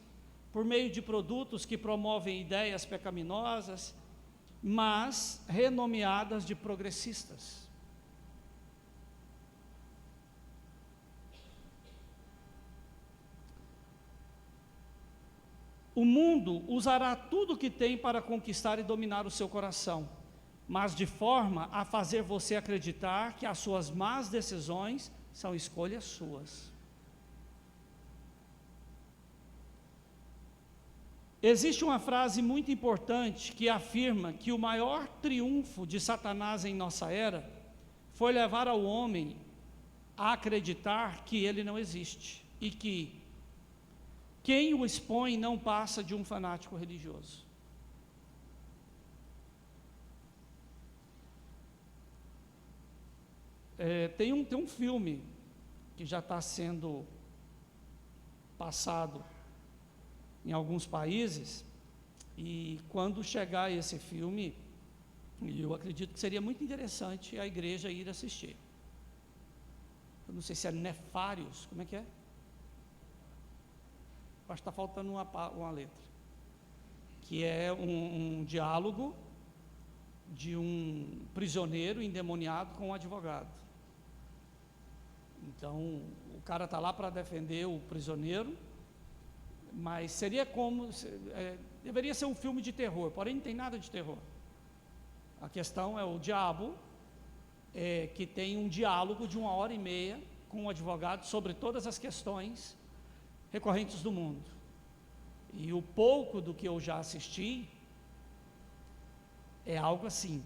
por meio de produtos que promovem ideias pecaminosas, mas renomeadas de progressistas. O mundo usará tudo o que tem para conquistar e dominar o seu coração, mas de forma a fazer você acreditar que as suas más decisões são escolhas suas. Existe uma frase muito importante que afirma que o maior triunfo de Satanás em nossa era foi levar ao homem a acreditar que ele não existe e que quem o expõe não passa de um fanático religioso. Tem um filme que já está sendo passado em alguns países, e quando chegar esse filme, eu acredito que seria muito interessante a igreja ir assistir. Eu não sei se é Nefários, como é que é? Acho que está faltando uma letra. Que é um diálogo de um prisioneiro endemoniado com um advogado. Então, o cara está lá para defender o prisioneiro, mas seria como... deveria ser um filme de terror, porém não tem nada de terror. A questão é o diabo, que tem um diálogo de 1h30 com o advogado sobre todas as questões recorrentes do mundo. E o pouco do que eu já assisti é algo assim,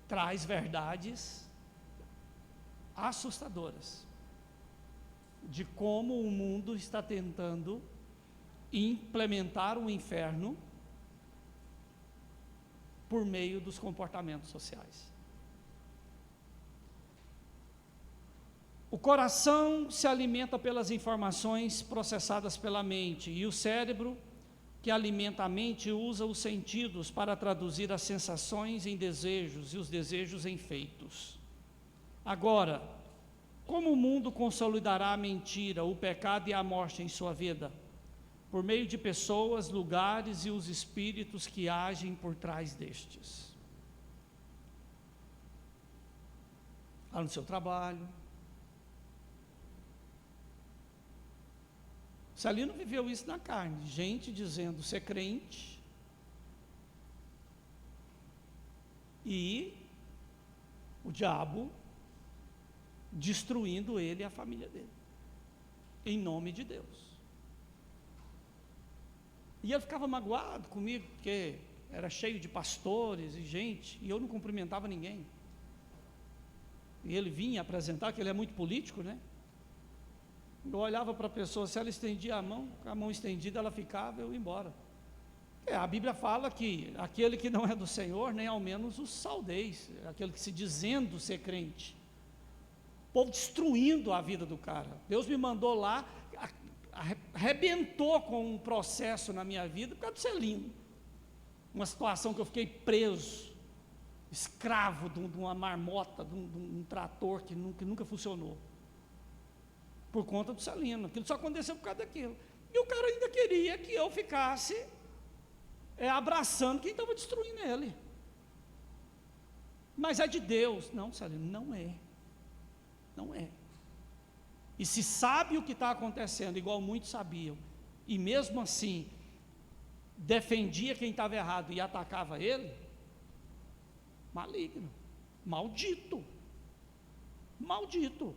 traz verdades assustadoras de como o mundo está tentando implementar um inferno por meio dos comportamentos sociais. O coração se alimenta pelas informações processadas pela mente, e o cérebro, que alimenta a mente, usa os sentidos para traduzir as sensações em desejos e os desejos em feitos. Agora, como o mundo consolidará a mentira, o pecado e a morte em sua vida? Por meio de pessoas, lugares e os espíritos que agem por trás destes. Lá no seu trabalho. Salino viveu isso na carne, gente dizendo ser crente e o diabo destruindo ele e a família dele, em nome de Deus. E ele ficava magoado comigo, porque era cheio de pastores e gente, e eu não cumprimentava ninguém. E ele vinha apresentar, que ele é muito político, né? Eu olhava para a pessoa, se ela estendia a mão, com a mão estendida ela ficava, eu ia embora. A Bíblia fala que aquele que não é do Senhor, nem ao menos os saudeis, aquele que se dizendo ser crente. O povo destruindo a vida do cara. Deus me mandou lá, arrebentou com um processo na minha vida por causa do Celino. Uma situação que eu fiquei preso, escravo de uma marmota, de um trator que nunca funcionou. Por conta do Celino. Aquilo só aconteceu por causa daquilo. E o cara ainda queria que eu ficasse abraçando quem estava destruindo ele. Mas é de Deus. Não, Celino, não é. Não é. E se sabe o que está acontecendo, igual muitos sabiam, e mesmo assim defendia quem estava errado e atacava ele, maligno, maldito, maldito.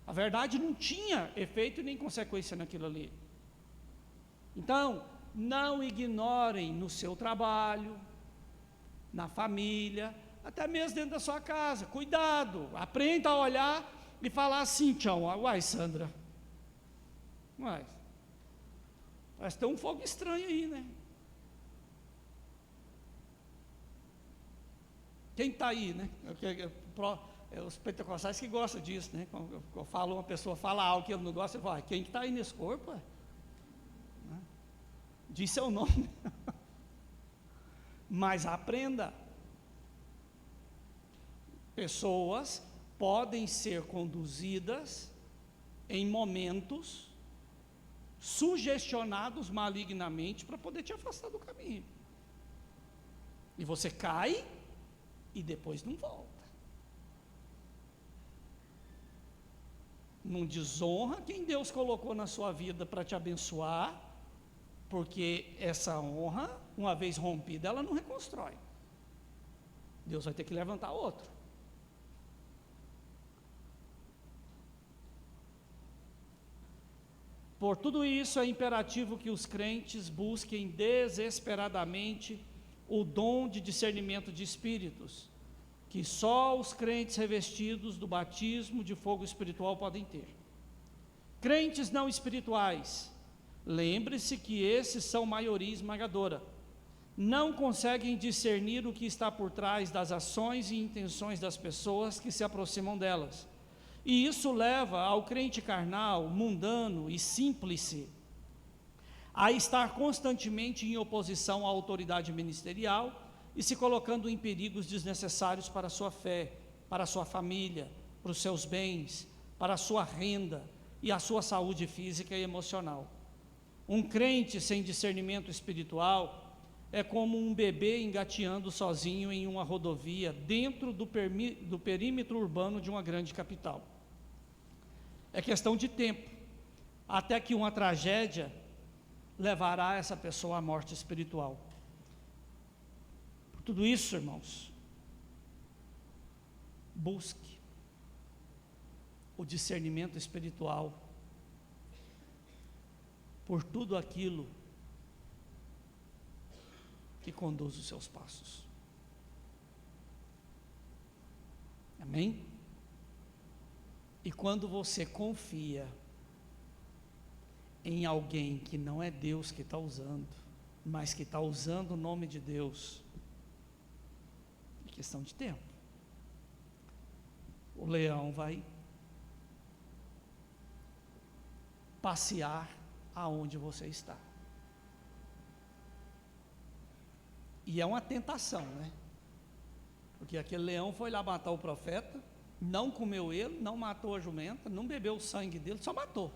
A verdade não tinha efeito nem consequência naquilo ali. Então, não ignorem no seu trabalho, na família, até mesmo dentro da sua casa. Cuidado, aprenda a olhar e falar assim, tchau, uai, Sandra, uai, parece que tem um fogo estranho aí, né? Quem está aí, né? Os pentecostais que gostam disso, né? Quando eu falo, uma pessoa fala algo que ele não gosta, eu falo, quem está aí nesse corpo? Né? Diz seu nome. Mas aprenda. Pessoas podem ser conduzidas em momentos sugestionados malignamente para poder te afastar do caminho. E você cai e depois não volta. Não desonra quem Deus colocou na sua vida para te abençoar, porque essa honra, uma vez rompida, ela não reconstrói. Deus vai ter que levantar outro. Por tudo isso, é imperativo que os crentes busquem desesperadamente o dom de discernimento de espíritos, que só os crentes revestidos do batismo de fogo espiritual podem ter. Crentes não espirituais, lembre-se que esses são maioria esmagadora, não conseguem discernir o que está por trás das ações e intenções das pessoas que se aproximam delas. E isso leva ao crente carnal, mundano e símplice a estar constantemente em oposição à autoridade ministerial e se colocando em perigos desnecessários para a sua fé, para a sua família, para os seus bens, para a sua renda e a sua saúde física e emocional. Um crente sem discernimento espiritual é como um bebê engateando sozinho em uma rodovia dentro do perímetro urbano de uma grande capital. É questão de tempo, até que uma tragédia levará essa pessoa à morte espiritual. Por tudo isso, irmãos, busque o discernimento espiritual por tudo aquilo que conduz os seus passos. Amém? E quando você confia em alguém que não é Deus que está usando, mas que está usando o nome de Deus, é questão de tempo. O leão vai passear aonde você está. E é uma tentação, né? Porque aquele leão foi lá matar o profeta, não comeu ele, não matou a jumenta, não bebeu o sangue dele, só matou.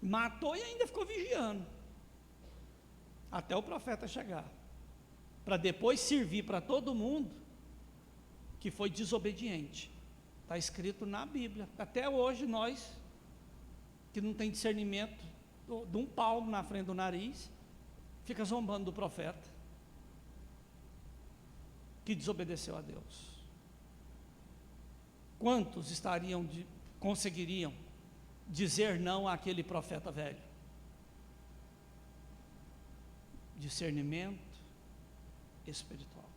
Matou e ainda ficou vigiando, até o profeta chegar, para depois servir para todo mundo que foi desobediente. Está escrito na Bíblia. Até hoje nós, que não tem discernimento, de um palmo na frente do nariz, fica zombando do profeta que desobedeceu a Deus. Quantos conseguiriam dizer não àquele profeta velho? Discernimento espiritual.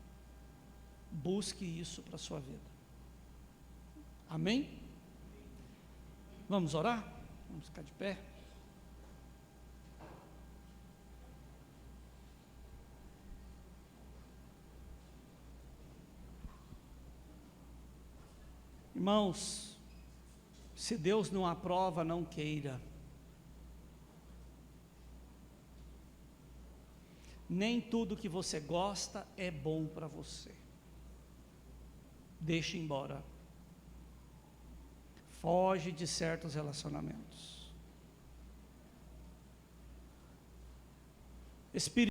Busque isso para a sua vida. Amém? Vamos orar? Vamos ficar de pé. Irmãos, se Deus não aprova, não queira. Nem tudo que você gosta é bom para você. Deixe embora. Foge de certos relacionamentos. Espírito